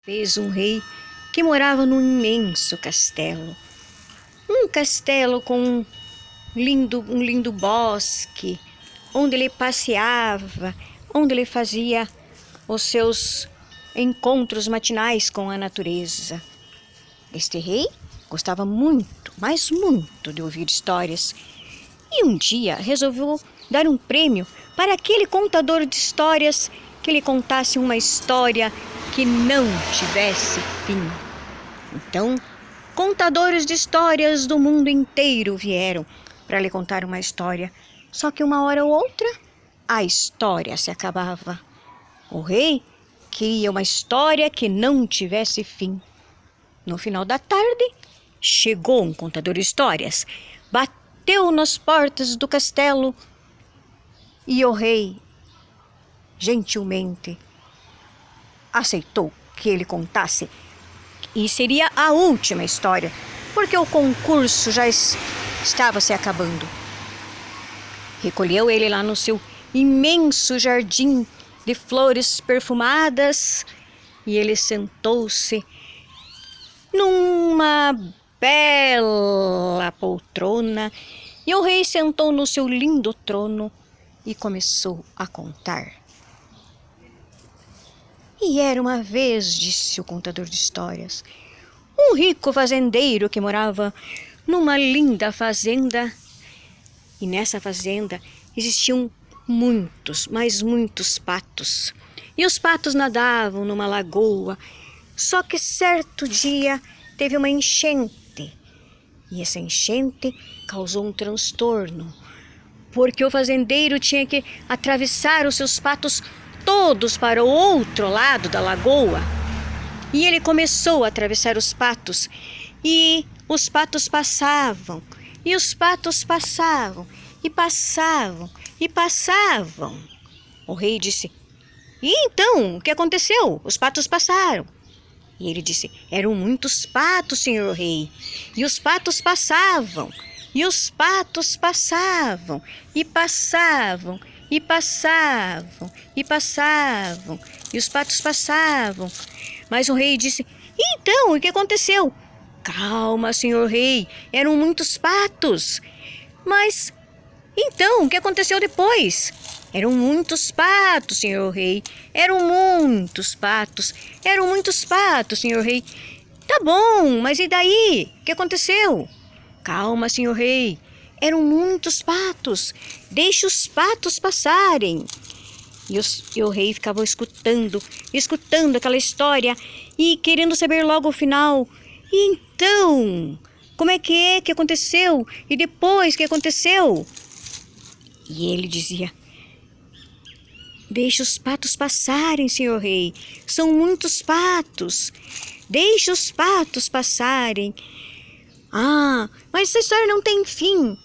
Fez um rei que morava num imenso castelo. Um castelo com um lindo bosque, onde ele passeava, onde ele fazia os seus encontros matinais com a natureza. Este rei gostava muito, mas muito de ouvir histórias. E um dia resolveu dar um prêmio para aquele contador de histórias que lhe contasse uma história que não tivesse fim. Então, contadores de histórias do mundo inteiro vieram para lhe contar uma história. Só que uma hora ou outra, a história se acabava. O rei queria uma história que não tivesse fim. No final da tarde, chegou um contador de histórias, bateu nas portas do castelo e o rei, gentilmente, aceitou que ele contasse. E seria a última história, porque o concurso já estava se acabando. Recolheu ele lá no seu imenso jardim de flores perfumadas e ele sentou-se numa bela poltrona e o rei sentou no seu lindo trono e começou a contar. E era uma vez, disse o contador de histórias, um rico fazendeiro que morava numa linda fazenda. E nessa fazenda existiam muitos, mas muitos patos. E os patos nadavam numa lagoa. Só que certo dia teve uma enchente. E essa enchente causou um transtorno, porque o fazendeiro tinha que atravessar os seus patos todos para o outro lado da lagoa. E ele começou a atravessar os patos, e os patos passavam, e os patos passavam, e passavam, e passavam. O rei disse: "E então, o que aconteceu? Os patos passaram." E ele disse: "Eram muitos patos, senhor rei, e os patos passavam, e os patos passavam, e passavam, e passavam, e passavam, e os patos passavam." Mas o rei disse: "E então, o que aconteceu?" "Calma, senhor rei, eram muitos patos." "Mas então, o que aconteceu depois?" "Eram muitos patos, senhor rei, eram muitos patos, eram muitos patos, senhor rei." "Tá bom, mas e daí? O que aconteceu?" "Calma, senhor rei, eram muitos patos, deixe os patos passarem." E o rei ficava escutando aquela história e querendo saber logo o final. "E então, como é que aconteceu? E depois, o que aconteceu?" E ele dizia: "Deixe os patos passarem, senhor rei, são muitos patos, deixe os patos passarem." "Ah, mas essa história não tem fim."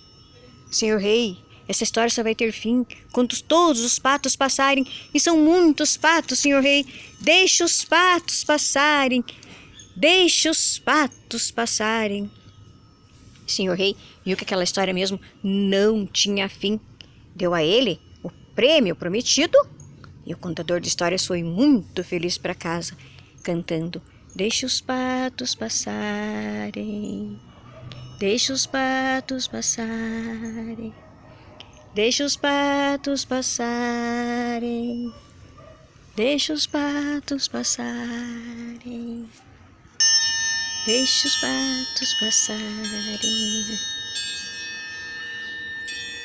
"Senhor rei, essa história só vai ter fim quando todos os patos passarem, e são muitos patos, senhor rei. Deixe os patos passarem, deixe os patos passarem." Senhor rei viu que aquela história mesmo não tinha fim. Deu a ele o prêmio prometido e o contador de histórias foi muito feliz para casa, cantando: "Deixe os patos passarem, deixe os patos passarem, deixe os patos passarem, deixe os patos passarem, deixe os patos passarem."